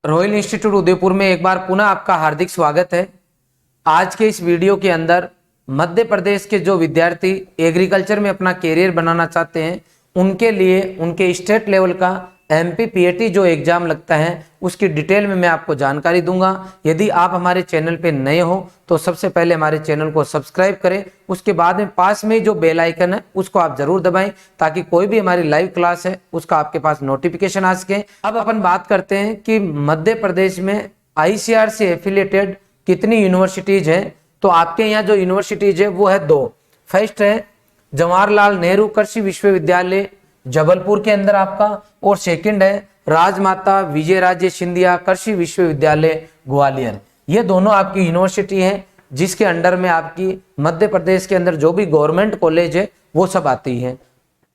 Royal institute Udaipur में एक बार पुनः आपका हार्दिक स्वागत है। आज के इस वीडियो के अंदर मध्य प्रदेश के जो विद्यार्थी एग्रीकल्चर में अपना कैरियर बनाना चाहते हैं उनके लिए उनके स्टेट लेवल का MPPAT जो एग्जाम लगता है उसकी डिटेल में मैं आपको जानकारी दूंगा। यदि आप हमारे चैनल पे नए हो तो सबसे पहले हमारे चैनल को सब्सक्राइब करें, उसके बाद में पास में जो बेल आइकन है उसको आप जरूर दबाएं ताकि कोई भी हमारी लाइव क्लास है उसका आपके पास नोटिफिकेशन आ सके। अब अपन बात करते हैं कि मध्य प्रदेश में ICAR से एफिलिएटेड कितनी यूनिवर्सिटीज है। तो आपके यहाँ जो यूनिवर्सिटीज है वो है 2। फर्स्ट है जवाहरलाल नेहरू कृषि विश्वविद्यालय जबलपुर के अंदर आपका, और सेकंड है राजमाता विजयराजे सिंधिया कृषि विश्वविद्यालय ग्वालियर। ये दोनों आपकी यूनिवर्सिटी हैं जिसके अंडर में आपकी मध्य प्रदेश के अंदर जो भी गवर्नमेंट कॉलेज है वो सब आती है।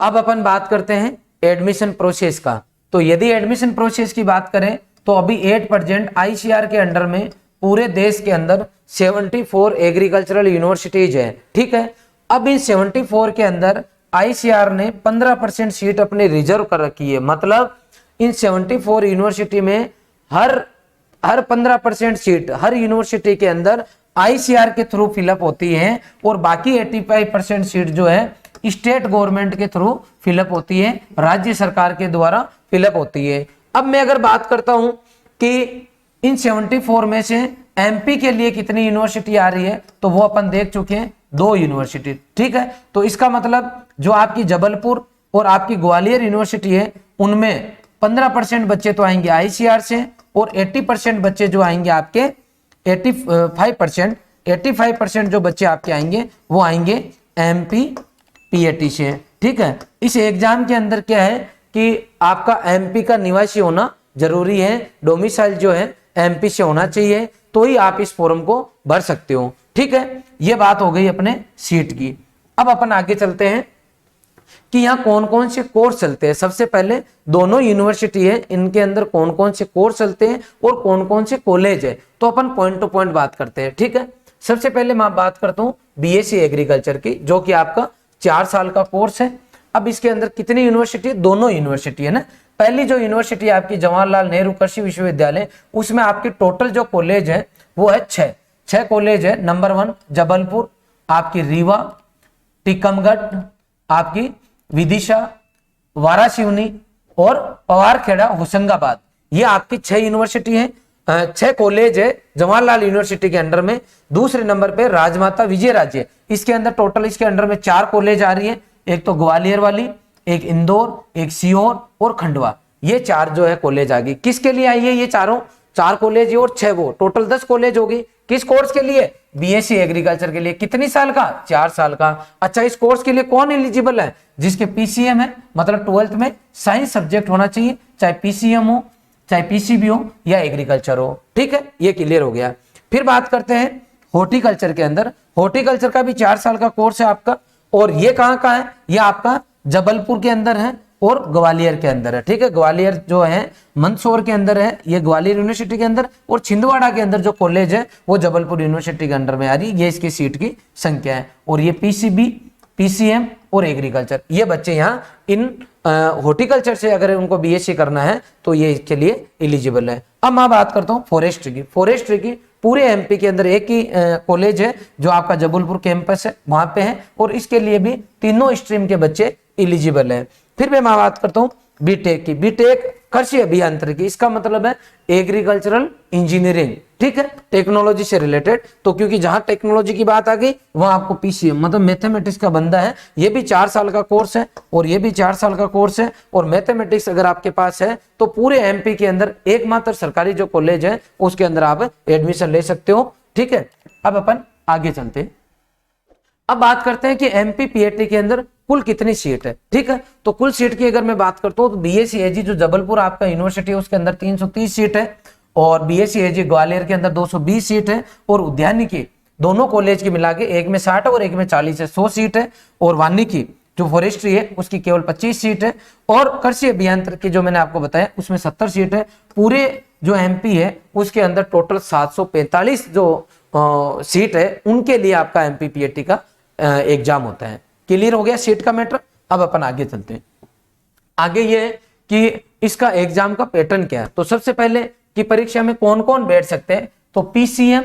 अब अपन बात करते हैं एडमिशन प्रोसेस का। तो यदि एडमिशन प्रोसेस की बात करें तो अभी 8% ICAR के अंडर में पूरे देश के अंदर 74 एग्रीकल्चरल यूनिवर्सिटीज है। ठीक है, अब इन 74 के अंदर ICAR ने 15% सीट अपनी रिजर्व कर रखी है। मतलब इन 74 यूनिवर्सिटी में हर 15% सीट हर यूनिवर्सिटी के अंदर ICAR के थ्रू फिलअप होती है और बाकी 85% सीट जो है स्टेट गवर्नमेंट के थ्रू फिलअप होती है, राज्य सरकार के द्वारा फिलअप होती है। अब मैं अगर बात करता हूं कि इन 74 में से MP के लिए कितनी यूनिवर्सिटी आ रही है तो वो अपन देख चुके हैं 2 यूनिवर्सिटी। ठीक है, तो इसका मतलब जो आपकी जबलपुर और आपकी ग्वालियर यूनिवर्सिटी है उनमें 15% बच्चे तो आएंगे ICAR से और 80% बच्चे जो आएंगे आपके 85% जो बच्चे आपके आएंगे वो आएंगे MPPAT से। ठीक है, इस एग्जाम के अंदर क्या है कि आपका MP का निवासी होना जरूरी है, डोमिसाइल जो है MP से होना चाहिए तो ही आप इस फॉर्म को भर सकते हो। ठीक है, ये बात हो गई अपने सीट की। अब अपन आगे चलते हैं कि यहाँ कौन कौन से कोर्स चलते हैं। सबसे पहले दोनों यूनिवर्सिटी है इनके अंदर कौन कौन से कोर्स चलते हैं और कौन कौन से कॉलेज है, तो अपन पॉइंट टू पॉइंट बात करते हैं। ठीक है, सबसे पहले मैं बात करता हूँ BSc एग्रीकल्चर की, जो कि आपका 4 साल का कोर्स है। अब इसके अंदर कितनी यूनिवर्सिटी है? दोनों यूनिवर्सिटी है ना। पहली जो यूनिवर्सिटी आपकी जवाहरलाल नेहरू कृषि विश्वविद्यालय, उसमें आपकी टोटल जो कॉलेज है वो है 6 कॉलेज है। नंबर 1 जबलपुर, आपकी रीवा, टीकमगढ़, आपकी विदिशा, वारासिवनी और पवारखेड़ा होशंगाबाद। ये आपकी 6 यूनिवर्सिटी है, 6 कॉलेज है जवाहरलाल यूनिवर्सिटी के अंडर में। दूसरे नंबर पे राजमाता विजयराजे, इसके अंदर टोटल इसके अंडर में 4 कॉलेज आ रही है। एक तो ग्वालियर वाली, एक इंदौर, एक सीहोर और खंडवा। ये 4 जो है कॉलेज आ गई। किसके लिए आई है ये 4 कॉलेज और 6 वो, टोटल 10 कॉलेज होगी। किस कोर्स के लिए? BSc एग्रीकल्चर के लिए। कितनी साल का? 4 साल का। अच्छा, इस कोर्स के लिए कौन एलिजिबल है? जिसके PCM है, मतलब 12th में साइंस सब्जेक्ट होना चाहिए, चाहे PCM हो चाहे PCB हो या एग्रीकल्चर हो। ठीक है, ये क्लियर हो गया। फिर बात करते हैं हॉर्टिकल्चर के अंदर। हॉर्टिकल्चर का भी 4 साल का कोर्स है आपका, और ये कहाँ का है? ये आपका जबलपुर के अंदर है और ग्वालियर के अंदर है। ठीक है, ग्वालियर जो है मंदसौर के अंदर है, ये ग्वालियर यूनिवर्सिटी के अंदर, और छिंदवाड़ा के अंदर जो कॉलेज है वो जबलपुर यूनिवर्सिटी के अंडर में आ रही है। ये इसकी सीट की संख्या है। और ये PCB, PCM और एग्रीकल्चर, ये बच्चे यहाँ इन हॉर्टिकल्चर से अगर उनको BSc करना है तो ये इसके लिए एलिजिबल है। अब मैं बात करता हूँ फॉरेस्ट्री की। फॉरेस्ट्री की पूरे MP के अंदर एक ही कॉलेज है जो आपका जबलपुर कैंपस है, वहां पे है, और इसके लिए भी तीनों स्ट्रीम के बच्चे एलिजिबल है। फिर मैं बात करता हूँ BTech की। BTech कृषि अभियांत्रिकी, इसका मतलब है एग्रीकल्चरल इंजीनियरिंग। ठीक है, टेक्नोलॉजी से रिलेटेड। तो क्योंकि जहां टेक्नोलॉजी की बात आ गई वहां आपको PCM मतलब मैथमेटिक्स का बंदा है। ये भी 4 साल का कोर्स है और ये भी 4 साल का कोर्स है। और मैथमेटिक्स अगर आपके पास है तो पूरे MP के अंदर एकमात्र सरकारी जो कॉलेज है उसके अंदर आप एडमिशन ले सकते हो। ठीक है, अब अपन आगे चलते हैं। अब बात करते हैं कि MPPAT के अंदर कुल कितनी सीट है। ठीक है, तो कुल सीट की अगर मैं बात करता हूँ तो BSc AG जो जबलपुर आपका यूनिवर्सिटी है उसके अंदर 330 सीट है, और BSc AG ग्वालियर के अंदर 220 सीट है, और उद्यानिकी दोनों कॉलेज की मिला के एक में 60 और एक में 40 है, 100 सीट है। और वानिकी जो फॉरेस्ट्री है उसकी केवल 25 सीट है, और कृषि अभियांत्रिकी जो मैंने आपको बताया उसमें 70 सीट है। पूरे जो MP है उसके अंदर टोटल 745 जो सीट है उनके लिए आपका MPPAT का एग्जाम होता है। क्लियर हो गया सीट का मैटर। अब अपन आगे चलते हैं। आगे ये कि इसका एग्जाम का पैटर्न क्या है। तो सबसे पहले कि परीक्षा में कौन कौन बैठ सकते हैं, तो पीसीएम,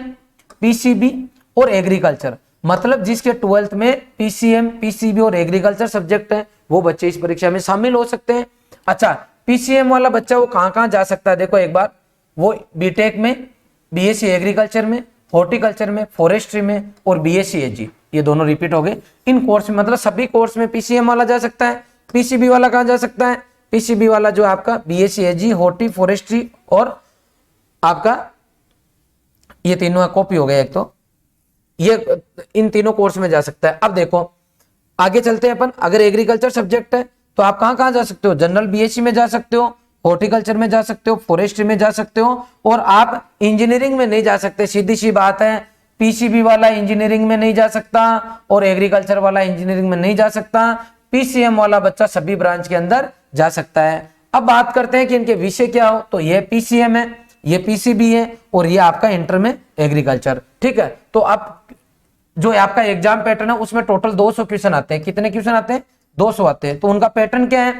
पीसीबी और एग्रीकल्चर, मतलब जिसके 12th में पीसीएम, पीसीबी और एग्रीकल्चर सब्जेक्ट है वो बच्चे इस परीक्षा में शामिल हो सकते हैं। अच्छा, पीसीएम वाला बच्चा वो कहाँ जा सकता है, देखो एक बार, वो बीटेक में, बीएससी एग्रीकल्चर में, हॉर्टिकल्चर में, फॉरेस्ट्री में और बीएससी एजी, ये दोनों रिपीट हो गए। इन कोर्स में मतलब सभी कोर्स में पीसीएम वाला जा सकता है। पीसीबी वाला कहाँ जा सकता है, पीसीबी वाला जो आपका बीएससी एजी, हॉर्टी, फॉरेस्ट्री और आपका ये तीनों कॉपी हो गया एक, तो ये इन तीनों कोर्स में जा सकता है। अब देखो आगे चलते हैं अपन, अगर एग्रीकल्चर सब्जेक्ट है तो आप कहाँ जा सकते हो, जनरल बीएससी में जा सकते हो, हॉर्टिकल्चर में जा सकते हो, फॉरेस्ट्री में जा सकते हो, और आप इंजीनियरिंग में नहीं जा सकते, सीधी सी बात है। पीसीबी वाला इंजीनियरिंग में नहीं जा सकता और एग्रीकल्चर वाला इंजीनियरिंग में नहीं जा सकता। पीसीएम वाला बच्चा सभी ब्रांच के अंदर जा सकता है। अब बात करते हैं कि इनके विषय क्या हो, तो ये पीसीएम है, ये पीसीबी है और ये आपका इंटर में एग्रीकल्चर, ठीक है। तो अब जो आपका एग्जाम पैटर्न है उसमें टोटल 200 क्वेश्चन आते हैं। कितने क्वेश्चन आते हैं, 200 आते हैं। तो उनका पैटर्न क्या है,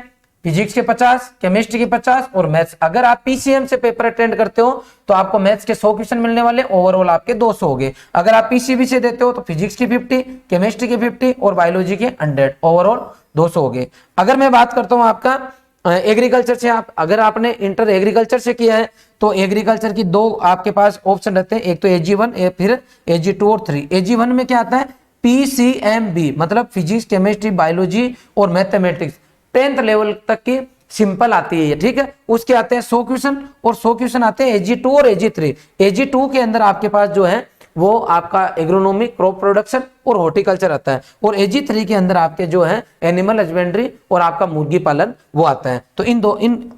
फिजिक्स के 50, केमिस्ट्री के 50 और मैथ्स। अगर आप पीसीएम से पेपर अटेंड करते हो तो आपको मैथ्स के 100 क्वेश्चन मिलने वाले, ओवरऑल आपके 200 हो गए। अगर आप पीसीबी से देते हो तो फिजिक्स की 50, केमिस्ट्री के 50 और बायोलॉजी के 100, ओवरऑल 200 हो गए। अगर मैं बात करता हूं आपका एग्रीकल्चर से, आप अगर आपने इंटर एग्रीकल्चर से किया है तो एग्रीकल्चर की दो आपके पास ऑप्शन रहते हैं, एक तो AG1 फिर AG2 और 3। AG1 में क्या आता है, PCMB, मतलब फिजिक्स, केमिस्ट्री, बायोलॉजी और मैथमेटिक्स 10th लेवल तक की सिंपल आती है ये, ठीक है। उसके आते हैं 100 क्वेश्चन और 100 क्वेश्चन आते हैं AG2 और AG3। AG2 के अंदर आपके पास जो है वो आपका एग्रोनॉमी, क्रॉप प्रोडक्शन और हॉर्टिकल्चर आता है, और AG3 के अंदर आपके जो है एनिमल हस्बेंड्री और आपका मुर्गी पालन वो आता है। तो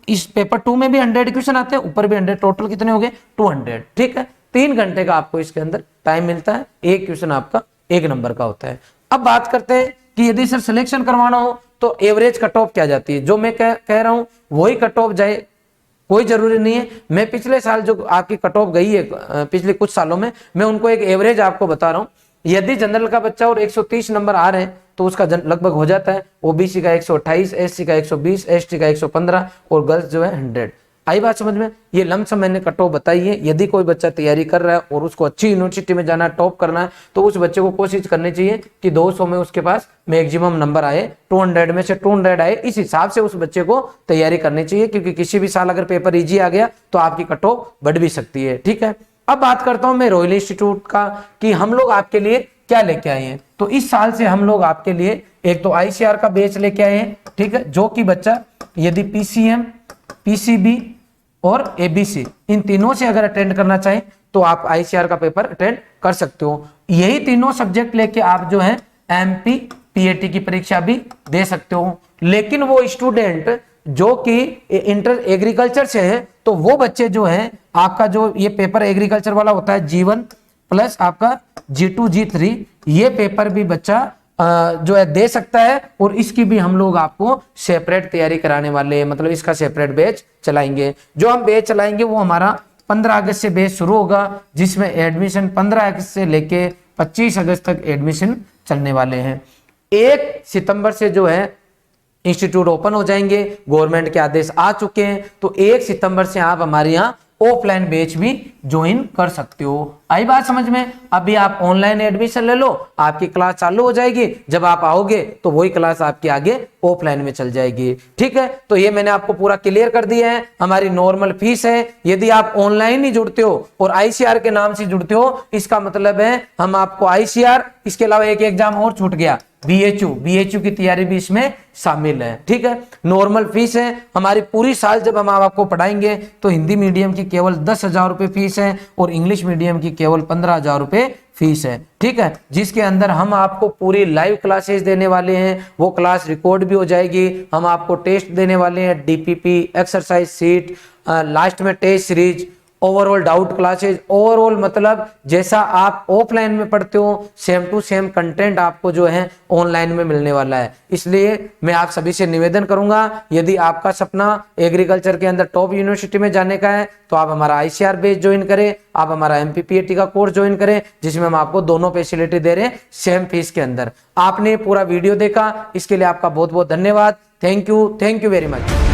इस पेपर 2 में भी 100 क्वेश्चन आते हैं, ऊपर भी 100, टोटल कितने हो गए 200, ठीक है। 3 घंटे का आपको इसके अंदर टाइम मिलता है, एक क्वेश्चन आपका 1 नंबर का होता है। अब बात करते हैं कि यदि सर सिलेक्शन करवाना हो तो एवरेज कट ऑफ क्या जाती है, जो मैं कह रहा हूं वही कट ऑफ जाए, कोई जरूरी नहीं है। मैं पिछले साल जो आपकी कट ऑफ गई है पिछले कुछ सालों में, मैं उनको एक एवरेज आपको बता रहा हूं। यदि जनरल का बच्चा और 130 नंबर आ रहे हैं तो उसका लगभग हो जाता है। ओबीसी का 128, एससी का 120, एसटी का 115 और गर्ल्स जो है 100। आई बात समझ में, ये लमसम मैंने कट ऑफ बताई है। यदि कोई बच्चा तैयारी कर रहा है और उसको अच्छी यूनिवर्सिटी में जाना है, टॉप करना है, तो उस बच्चे को कोशिश करनी चाहिए कि 200 में उसके पास मैक्सिमम नंबर आए, 200 में से 200 आए, इस हिसाब से उस बच्चे को तैयारी करनी चाहिए, क्योंकि किसी भी साल अगर पेपर इजी आ गया तो आपकी कट ऑफ बढ़ भी सकती है, ठीक है। अब बात करता हूं मैं रॉयल इंस्टीट्यूट का कि हम लोग आपके लिए क्या लेके आए हैं। तो इस साल से हम लोग आपके लिए एक तो आईसीआर का बैच लेके आए हैं, ठीक है, जो कि बच्चा यदि पीसीएम, पीसीबी और एबीसी इन तीनों से अगर अटेंड करना चाहें तो आप आईसीआर का पेपर अटेंड कर सकते हो। यही तीनों सब्जेक्ट लेके आप जो है एमपी पीएटी की परीक्षा भी दे सकते हो। लेकिन वो स्टूडेंट जो कि इंटर एग्रीकल्चर से है तो वो बच्चे जो है आपका जो ये पेपर एग्रीकल्चर वाला होता है G1 प्लस आपका G2 G3, ये पेपर भी बच्चा जो है दे सकता है, और इसकी भी हम लोग आपको सेपरेट तैयारी कराने वाले हैं, मतलब इसका सेपरेट बैच चलाएंगे। जो हम बैच चलाएंगे वो हमारा 15 अगस्त से बैच शुरू होगा, जिसमें एडमिशन 15 अगस्त से लेके 25 अगस्त तक एडमिशन चलने वाले हैं। 1 सितंबर से जो है इंस्टीट्यूट ओपन हो जाएंगे, गवर्नमेंट के आदेश आ चुके हैं, तो 1 सितंबर से आप हमारे यहाँ ऑफलाइन बैच भी ज्वाइन कर सकते हो। आई बात समझ में। अभी आप ऑनलाइन एडमिशन ले लो, आपकी क्लास चालू हो जाएगी, जब आप आओगे तो वही क्लास आपकी आगे ऑफलाइन में चल जाएगी, ठीक है। तो ये मैंने आपको पूरा क्लियर कर दिया है। हमारी नॉर्मल फीस है, यदि आप ऑनलाइन ही जुड़ते हो और आईसीआर के नाम से जुड़ते हो, इसका मतलब है हम आपको आईसीआर, इसके अलावा एक एग्जाम और छूट गया बीएचयू की तैयारी भी इसमें शामिल है, ठीक है। नॉर्मल फीस है हमारी पूरी साल, जब हम आपको पढ़ाएंगे तो हिंदी मीडियम की केवल 10,000 रुपए फीस है और इंग्लिश मीडियम की केवल 15,000 रुपए फीस है, ठीक है। जिसके अंदर हम आपको पूरी लाइव क्लासेस देने वाले हैं, वो क्लास रिकॉर्ड भी हो जाएगी। हम आपको टेस्ट देने वाले हैं, डीपीपी, एक्सरसाइज सीट, लास्ट में test series, overall doubt classes, overall मतलब जैसा आप ऑफलाइन में पढ़ते हो सेम टू सेम कंटेंट आपको जो है ऑनलाइन में मिलने वाला है। इसलिए मैं आप सभी से निवेदन करूंगा, यदि आपका सपना एग्रीकल्चर के अंदर टॉप यूनिवर्सिटी में जाने का है तो आप हमारा आईसीआर बैच ज्वाइन करें, आप हमारा एमपीपीएटी का कोर्स ज्वाइन करें, जिसमें हम आपको दोनों फैसिलिटी दे रहे हैं सेम फीस के अंदर। आपने पूरा वीडियो देखा, इसके लिए आपका बहुत बहुत धन्यवाद। Thank you very much.